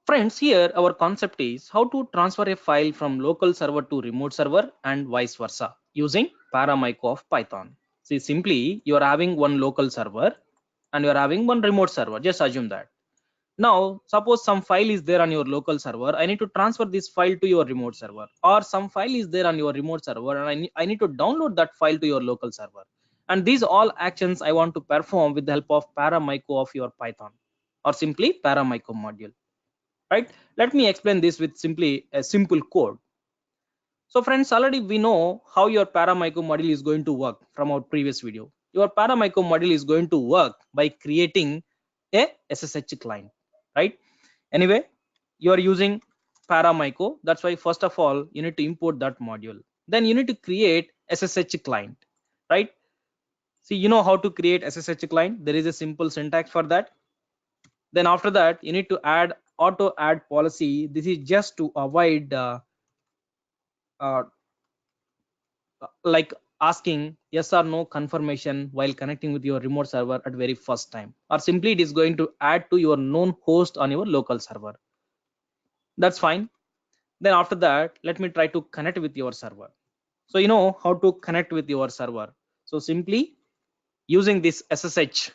Friends, here our concept is how to transfer a file from local server to remote server and vice versa using Paramyco of Python. See, simply you are having one local server and you are having one remote server. Just assume that. Now, suppose some file is there on your local server. I need to transfer this file to your remote server, or some file is there on your remote server and I need to download that file to your local server. And these all actions I want to perform with the help of Paramyco of your Python or simply Paramyco module. Right? Let me explain this with simply a simple code. So friends, already we know how your Paramyco module is going to work from our previous video. Your Paramyco module is going to work by creating a SSH client, right? Anyway, you are using Paramyco. That's why first of all, you need to import that module. Then you need to create SSH client, right? See, you know how to create SSH client. There is a simple syntax for that. Then after that, you need to add auto add policy. This is just to avoid uh, like asking yes or no confirmation while connecting with your remote server at very first time, or simply it is going to add to your known host on your local server. That's fine. Then after that, let me try to connect with your server. So you know how to connect with your server. So simply using this SSH,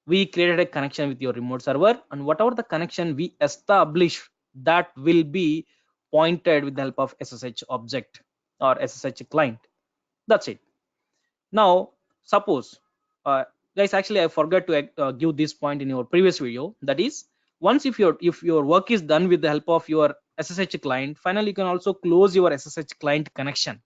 we created a connection with your remote server, and whatever the connection we establish, that will be pointed with the help of SSH object or SSH client. That's it. Now suppose uh, guys, actually I forgot to give this point in your previous video. That is, once if your work is done with the help of your SSH client, finally you can also close your SSH client connection.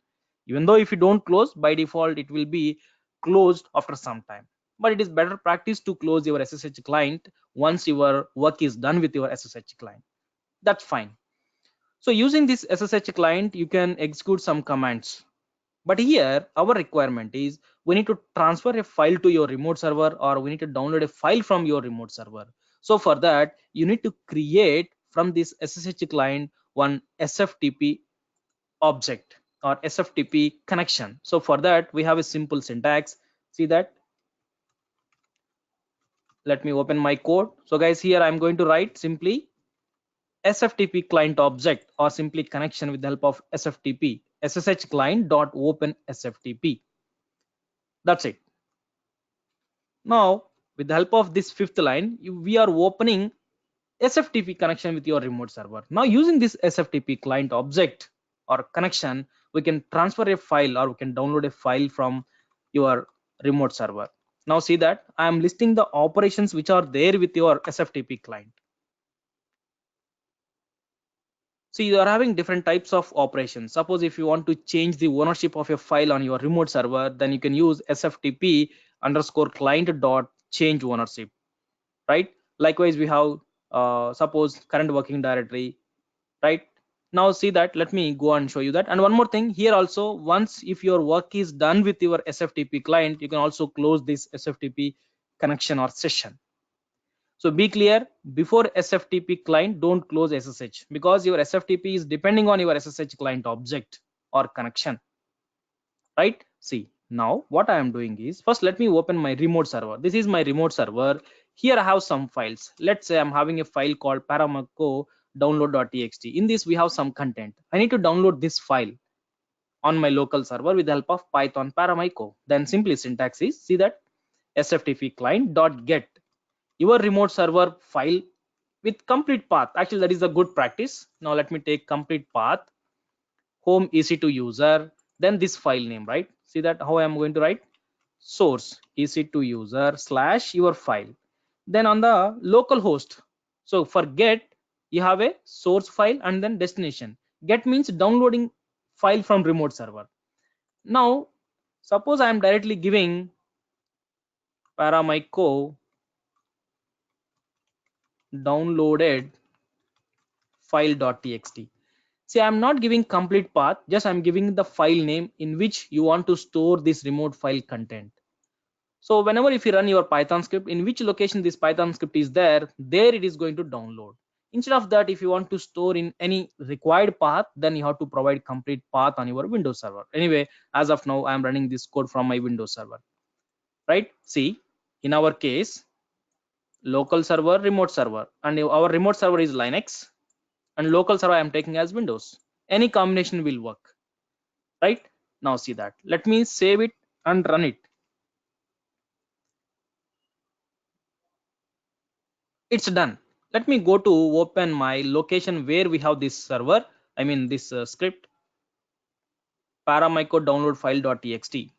Even though if you don't close, by default it will be closed after some time, but it is better practice to close your SSH client once your work is done with your SSH client. That's fine. So using this SSH client, you can execute some commands. But here our requirement is we need to transfer a file to your remote server, or we need to download a file from your remote server. So for that, you need to create from this SSH client one SFTP object or SFTP connection. So for that, we have a simple syntax. See that? Let me open my code. So guys, here I'm going to write simply SFTP client object or simply connection with the help of SFTP SSH client dot open SFTP. That's it. Now, with the help of this fifth line, we are opening SFTP connection with your remote server. Now, using this SFTP client object or connection, we can transfer a file or we can download a file from your remote server. Now, see that I am listing the operations which are there with your SFTP client. So you are having different types of operations. Suppose if you want to change the ownership of a file on your remote server, then you can use SFTP underscore client dot change ownership, right? Likewise, we have suppose current working directory, right? Now see that, let me go and show you that. And one more thing here also, once if your work is done with your SFTP client, you can also close this SFTP connection or session. So be clear, before SFTP client, don't close SSH, because your SFTP is depending on your SSH client object or connection, right? See, now what I am doing is, first let me open my remote server. This is my remote server. Here I have some files. Let's say I'm having a file called paramyco download.txt. In this we have some content. I need to download this file on my local server with the help of Python paramyco. Then simply syntax is, see that, SFTP client dot get your remote server file with complete path. Actually, that is a good practice. Now let me take complete path, home EC2 user, then this file name, right? See that how I am going to write, source EC2 user slash your file. Then on the local host, so for get, you have a source file and then destination. Get means downloading file from remote server. Now suppose I am directly giving paramyco downloaded file.txt. See, I'm not giving complete path, just I'm giving the file name in which you want to store this remote file content. So whenever if you run your Python script, in which location this Python script is there, there it is going to download. Instead of that, if you want to store in any required path, then you have to provide complete path on your Windows server. Anyway, as of now, I'm running this code from my Windows server, right? See, in our case, local server, remote server, and our remote server is Linux and local server I am taking as Windows. Any combination will work, right? Now see that. Let me save it and run it. It's done. Let me go to open my location where we have this server. I mean this script, paramycode download file.txt.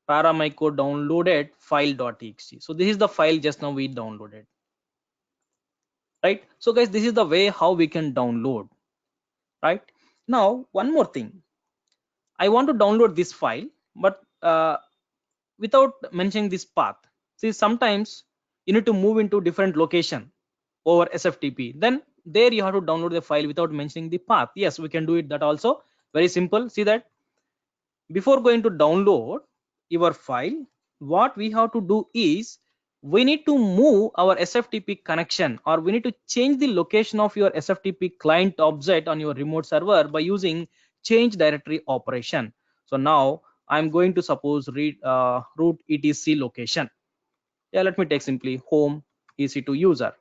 Paramycode downloaded file.txt. So this is the file just now we downloaded, right? So guys, this is the way how we can download, right? Now one more thing, I want to download this file, but without mentioning this path. See, sometimes you need to move into different location over SFTP. Then there you have to download the file without mentioning the path. Yes, we can do it that also. Very simple. See that before going to download your file, what we have to do is we need to move our SFTP connection, or we need to change the location of your SFTP client object on your remote server by using change directory operation. So now I'm going to suppose read root etc location. Yeah, let me take simply home EC2 user.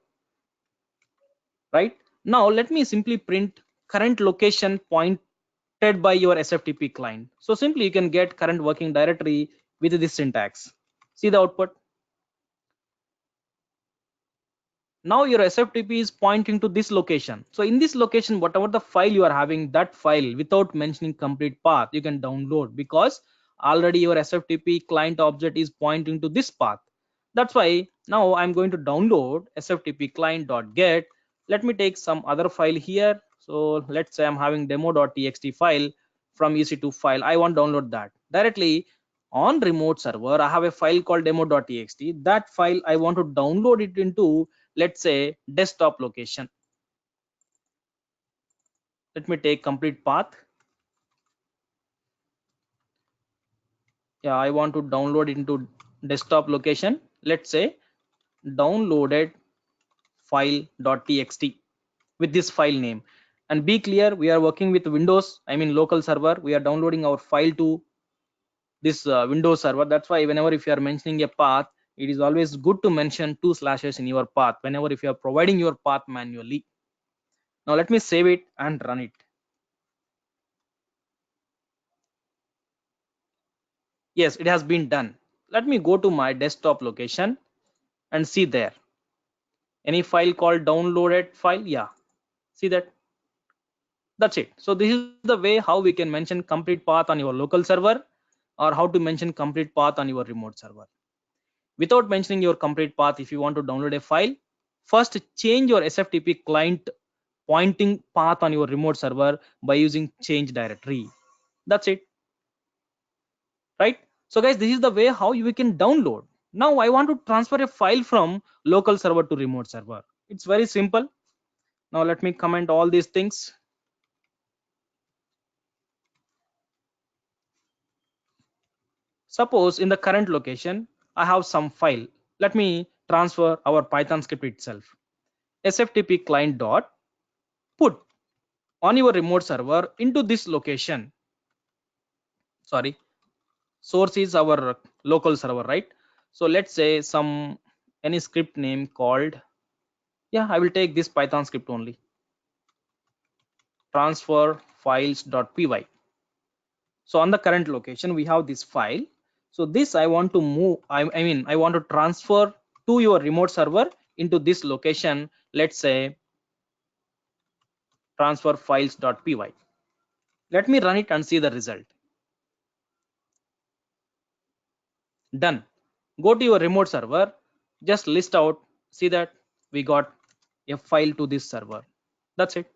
Right now let me simply print current location pointed by your SFTP client. So simply you can get current working directory with this syntax. See the output. Now your SFTP is pointing to this location. So in this location, whatever the file you are having, that file without mentioning complete path you can download, because already your SFTP client object is pointing to this path. That's why now I'm going to download SFTP client.get. Let me take some other file here. So let's say I'm having demo.txt file from EC2 file. I want to download that directly on remote server. I have a file called demo.txt. That file I want to download it into, let's say, desktop location. Let me take complete path. Yeah, I want to download it into desktop location. Let's say downloaded file.txt with this file name. And be clear, we are working with Windows, I mean local server. We are downloading our file to this Windows server. That's why whenever if you are mentioning a path, it is always good to mention 2 slashes in your path whenever if you are providing your path manually. Now let me save it and run it. Yes, it has been done. Let me go to my desktop location and see there any file called downloaded file. Yeah, see that. That's it. So this is the way how we can mention complete path on your local server, or how to mention complete path on your remote server. Without mentioning your complete path, if you want to download a file, first change your SFTP client pointing path on your remote server by using change directory. That's it, right? So guys, this is the way how you can download. Now I want to transfer a file from local server to remote server. It's very simple. Now let me comment all these things. Suppose in the current location I have some file. Let me transfer our Python script itself. SFTP client dot put on your remote server into this location. Sorry, source is our local server, right? So let's say some any script name called, yeah, I will take this Python script only, transfer files.py. So on the current location we have this file. So this I want to move, I mean I want to transfer to your remote server into this location. Let's say transfer files.py. Let me run it and see the result. Done. Go to your remote server, just list out, see that we got a file to this server. That's it.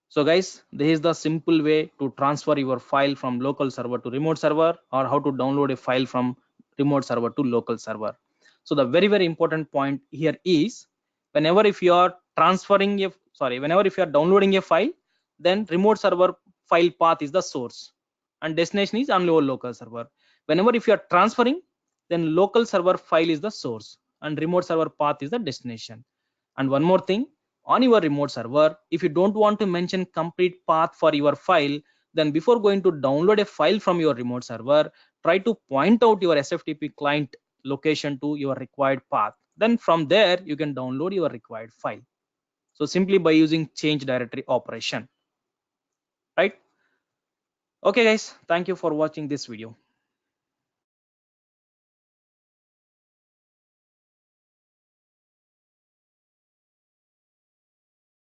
So guys, this is the simple way to transfer your file from local server to remote server, or how to download a file from remote server to local server. So the very important point here is, whenever if you are transferring a, whenever if you are downloading a file, then remote server file path is the source and destination is on your local server. Whenever if you are transferring, then local server file is the source and remote server path is the destination. And one more thing, on your remote server, if you don't want to mention complete path for your file, then before going to download a file from your remote server, try to point out your SFTP client location to your required path. Then from there you can download your required file. So simply by using change directory operation, right? Okay guys, thank you for watching this video.